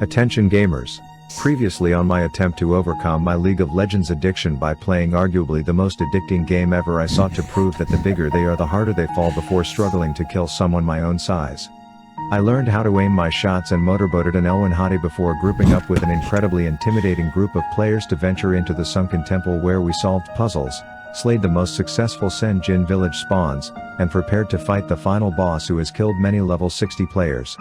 Attention gamers. Previously on my attempt to overcome my League of Legends addiction by playing arguably the most addicting game ever, I sought to prove that the bigger they are the harder they fall before struggling to kill someone my own size. I learned how to aim my shots and motorboated an Elwyn Hottie before grouping up with an incredibly intimidating group of players to venture into the sunken temple where we solved puzzles, slayed the most successful Sen Jin village spawns, and prepared to fight the final boss who has killed many level 60 players.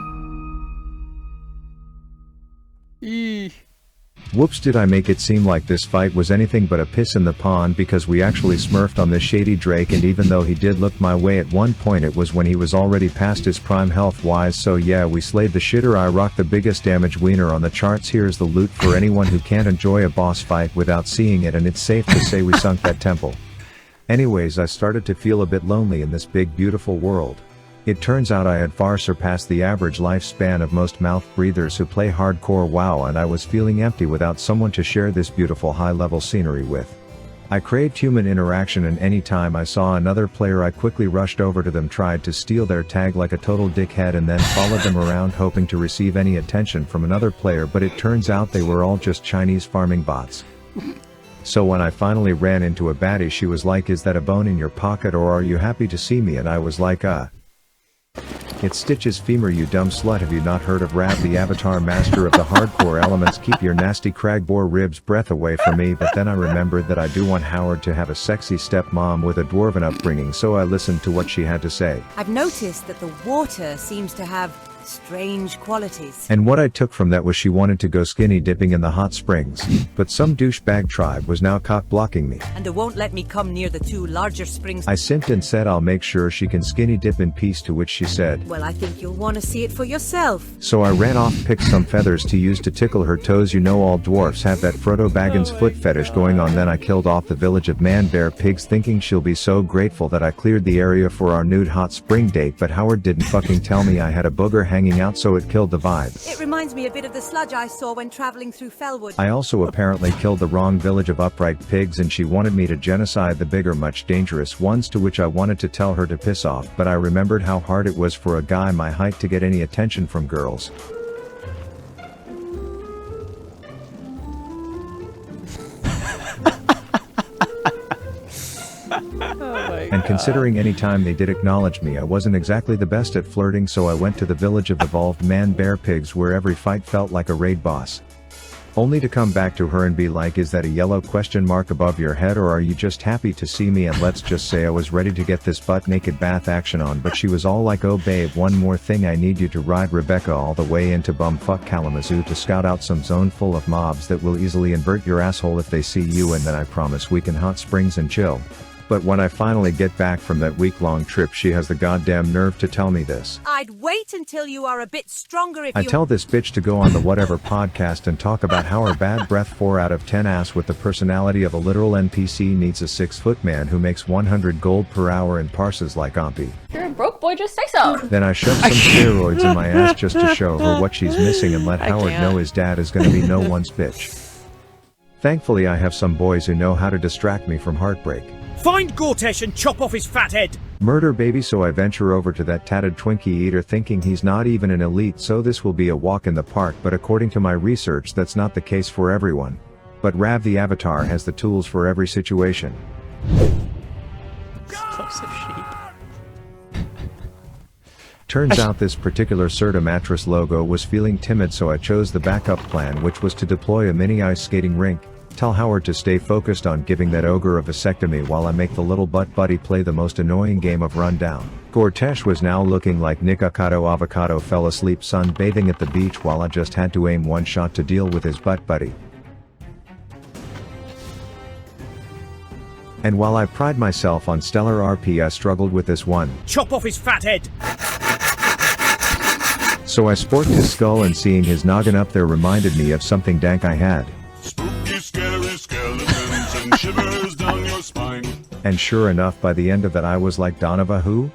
Whoops, did I make it seem like this fight was anything but a piss in the pond, because we actually smurfed on this shady Drake, and even though he did look my way at one point, it was when he was already past his prime health wise, so yeah, we slayed the shitter. I rocked the biggest damage wiener on the charts. Here's the loot for anyone who can't enjoy a boss fight without seeing it, and it's safe to say we sunk that temple. Anyways, I started to feel a bit lonely in this big beautiful world. It turns out I had far surpassed the average lifespan of most mouth breathers who play hardcore WoW, and I was feeling empty without someone to share this beautiful high-level scenery with. I craved human interaction, and anytime I saw another player I quickly rushed over to them, tried to steal their tag like a total dickhead, and then followed them around hoping to receive any attention from another player, but it turns out they were all just Chinese farming bots. So when I finally ran into a baddie, she was like, "Is that a bone in your pocket, or are you happy to see me?" And I was like, "It's Stitch's femur, you dumb slut. Have you not heard of Rav, the Avatar master of the hardcore elements? Keep your nasty cragboar ribs breath away from me." But then I remembered that I do want Howard to have a sexy stepmom with a dwarven upbringing, so I listened to what she had to say. I've noticed that the water seems to have strange qualities. And what I took from that was she wanted to go skinny dipping in the hot springs, but some douchebag tribe was now cock blocking me. And they won't let me come near the two larger springs. I simped and said I'll make sure she can skinny dip in peace, to which she said, "Well, I think you'll want to see it for yourself." So I ran off, picked some feathers to use to tickle her toes. You know all dwarfs have that Frodo Baggins foot fetish going on. Then I killed off the village of man-bear pigs, thinking she'll be so grateful that I cleared the area for our nude hot spring date, but Howard didn't fucking tell me I had a booger hanging out, so it killed the vibe. It reminds me a bit of the sludge I saw when traveling through Fellwood. I also apparently killed the wrong village of upright pigs, and she wanted me to genocide the bigger, much dangerous ones, to which I wanted to tell her to piss off, but I remembered how hard it was for a guy my height to get any attention from girls. And considering any time they did acknowledge me, I wasn't exactly the best at flirting, so I went to the village of evolved man-bear pigs, where every fight felt like a raid boss. Only to come back to her and be like, "Is that a yellow question mark above your head, or are you just happy to see me?" And let's just say I was ready to get this butt-naked bath action on, but she was all like, "Oh babe, one more thing, I need you to ride Rebecca all the way into bumfuck Kalamazoo to scout out some zone full of mobs that will easily invert your asshole if they see you, and then I promise we can hot springs and chill." But when I finally get back from that week-long trip, she has the goddamn nerve to tell me this. "I'd wait until you are a bit stronger if I tell this bitch to go on the whatever podcast and talk about how her bad breath 4 out of 10 ass with the personality of a literal NPC needs a 6-foot man who makes 100 gold per hour and parses like Ompy. You're a broke boy, just say so. Then I shove some steroids in my ass just to show her what she's missing, and let Howard know his dad is gonna be no one's bitch. Thankfully I have some boys who know how to distract me from heartbreak. Find Gortesh and chop off his fat head! Murder baby. So I venture over to that tatted Twinkie eater, thinking he's not even an elite, so this will be a walk in the park, but according to my research that's not the case for everyone. But Rav the Avatar has the tools for every situation. Explosive sheep. Turns out this particular Serta mattress logo was feeling timid, so I chose the backup plan, which was to deploy a mini ice skating rink. Tell Howard to stay focused on giving that ogre a vasectomy while I make the little butt buddy play the most annoying game of Rundown. Gortesh was now looking like Nick Avocado fell asleep sunbathing at the beach, while I just had to aim one shot to deal with his butt buddy. And while I pride myself on stellar RP, I struggled with this one. Chop off his fat head! So I sporked his skull, and seeing his noggin up there reminded me of something dank I had. Spooky, scary skeletons and shivers down your spine. And sure enough, by the end of that I was like, "Donovan who?"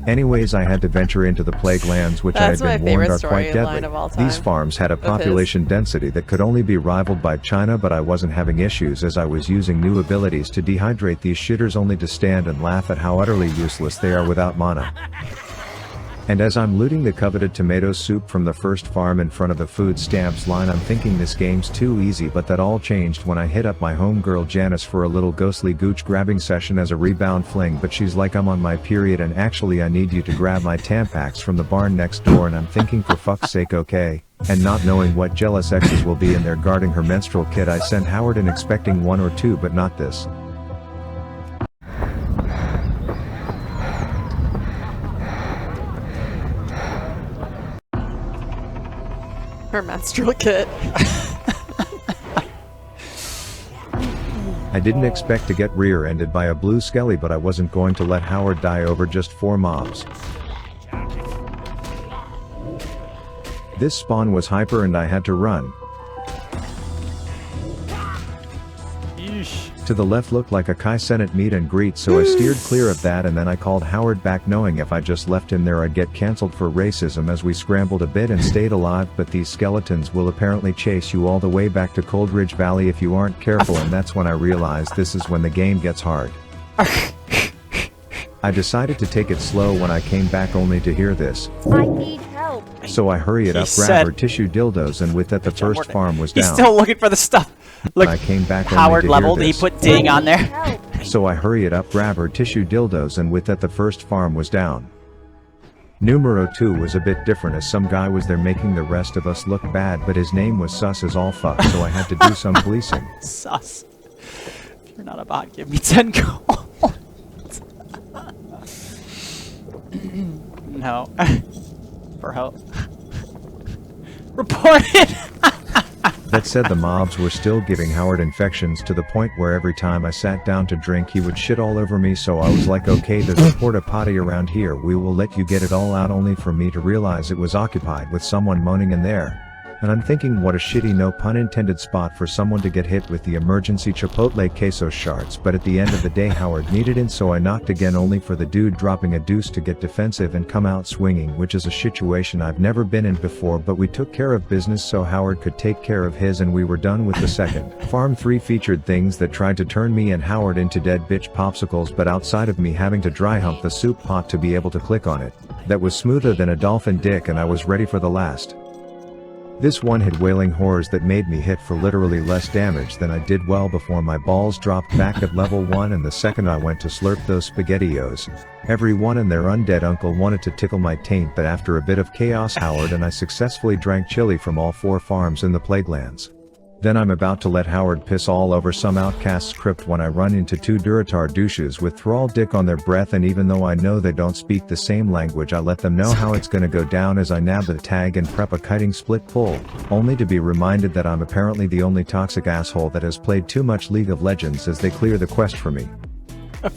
Anyways, I had to venture into the plague lands, which That's I had my been warned favorite are quite storyline of all deadly. These time. farms had a population density that could only be rivaled by China, but I wasn't having issues as I was using new abilities to dehydrate these shitters, only to stand and laugh at how utterly useless they are without mana. And as I'm looting the coveted tomato soup from the first farm in front of the food stamps line, I'm thinking this game's too easy, but that all changed when I hit up my homegirl Janice for a little ghostly gooch grabbing session as a rebound fling, but she's like, I'm on my period and actually I need you to grab my Tampax from the barn next door, and I'm thinking, for fuck's sake, okay. And not knowing what jealous exes will be in there guarding her menstrual kit, I sent Howard in expecting 1 or 2, but not this. Her menstrual kit. I didn't expect to get rear-ended by a blue skelly, but I wasn't going to let Howard die over just 4 mobs. This spawn was hyper and I had to run. To the left looked like a Kai Senate meet and greet, so I steered clear of that, and then I called Howard back knowing if I just left him there I'd get cancelled for racism, as we scrambled a bit and stayed alive, but these skeletons will apparently chase you all the way back to Coldridge Valley if you aren't careful, and that's when I realized this is when the game gets hard. I decided to take it slow when I came back only to hear this. I need help. So I hurried up, grabbed her tissue dildos, and with that the first farm was down. He's still looking for the stuff. Look, I came back Howard only to leveled, hear he this. put ding on there. So I hurried up, grabbed her tissue dildos, and with that the first farm was down. Numero 2 was a bit different, as some guy was there making the rest of us look bad, but his name was sus as all fuck, so I had to do some policing. Sus. If you're not a bot, give me 10 gold. No. For help. Report it! That said, the mobs were still giving Howard infections to the point where every time I sat down to drink he would shit all over me, so I was like, okay, there's a porta potty around here, we will let you get it all out, only for me to realize it was occupied with someone moaning in there. And I'm thinking, what a shitty, no pun intended, spot for someone to get hit with the emergency chipotle queso shards, but at the end of the day Howard needed it, so I knocked again, only for the dude dropping a deuce to get defensive and come out swinging, which is a situation I've never been in before, but we took care of business so Howard could take care of his, and we were done with the second. Farm 3 featured things that tried to turn me and Howard into dead bitch popsicles, but outside of me having to dry hump the soup pot to be able to click on it, that was smoother than a dolphin dick, and I was ready for the last. This one hit wailing whores that made me hit for literally less damage than I did well before my balls dropped back at level 1, and the second I went to slurp those spaghettios, everyone and their undead uncle wanted to tickle my taint, but after a bit of chaos Howard and I successfully drank chili from all 4 farms in the Plaguelands. Then I'm about to let Howard piss all over some outcast's crypt when I run into 2 Duratar douches with thrall dick on their breath, and even though I know they don't speak the same language, I let them know how it's gonna go down as I nab the tag and prep a kiting split pull, only to be reminded that I'm apparently the only toxic asshole that has played too much League of Legends as they clear the quest for me.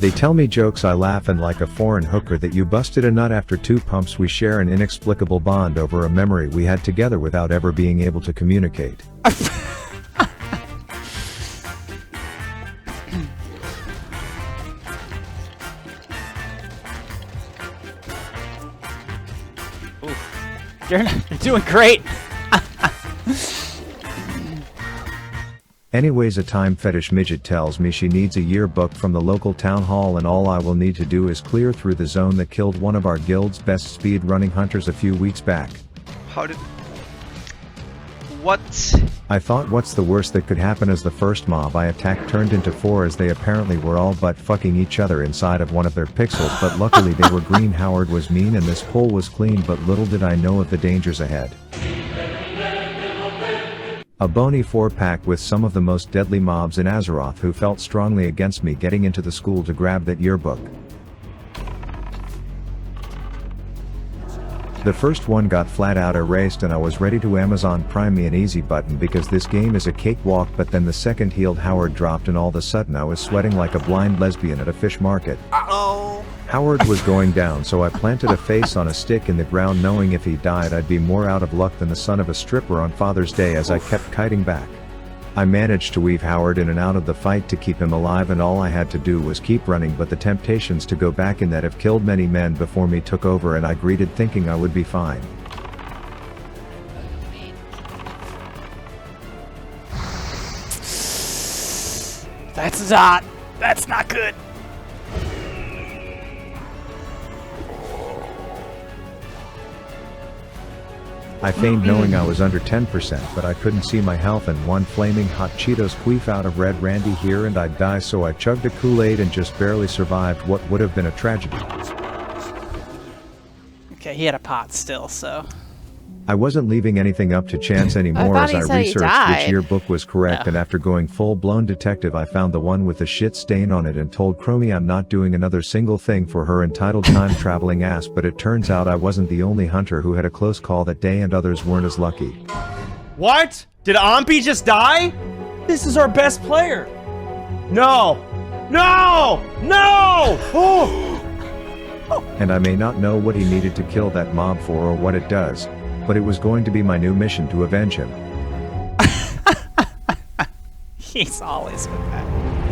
They tell me jokes, I laugh, and like a foreign hooker that you busted a nut after 2 pumps we share an inexplicable bond over a memory we had together without ever being able to communicate. You're doing great. Anyways, a time fetish midget tells me she needs a yearbook from the local town hall, and all I will need to do is clear through the zone that killed one of our guild's best speed running hunters a few weeks back. How did... What? I thought, what's the worst that could happen, as the first mob I attacked turned into 4, as they apparently were all but fucking each other inside of one of their pixels, but luckily they were green. Howard was mean and this pole was clean, but little did I know of the dangers ahead. A bony 4-pack with some of the most deadly mobs in Azeroth who felt strongly against me getting into the school to grab that yearbook. The first one got flat out erased and I was ready to Amazon Prime me an easy button because this game is a cakewalk, but then the second healed Howard dropped and all of a sudden I was sweating like a blind lesbian at a fish market. Uh-oh. Howard was going down, so I planted a face on a stick in the ground knowing if he died I'd be more out of luck than the son of a stripper on Father's Day as I kept kiting back. I managed to weave Howard in and out of the fight to keep him alive, and all I had to do was keep running, but the temptations to go back in that have killed many men before me took over and I greeted thinking I would be fine. That's not. That's not good. I feigned knowing I was under 10%, but I couldn't see my health and one flaming hot Cheetos queef out of Red Randy here and I'd die, so I chugged a Kool-Aid and just barely survived what would have been a tragedy. Okay, he had a pot still, so. I wasn't leaving anything up to chance anymore thought as he I said he researched which died. yearbook was correct, No. and after going full-blown detective I found the one with the shit stain on it and told Chromie I'm not doing another single thing for her entitled time-traveling ass, but it turns out I wasn't the only hunter who had a close call that day and others weren't as lucky. What? Did Ampi just die? This is our best player. No. No! No! Oh! And I may not know what he needed to kill that mob for or what it does, but it was going to be my new mission to avenge him. He's always with that.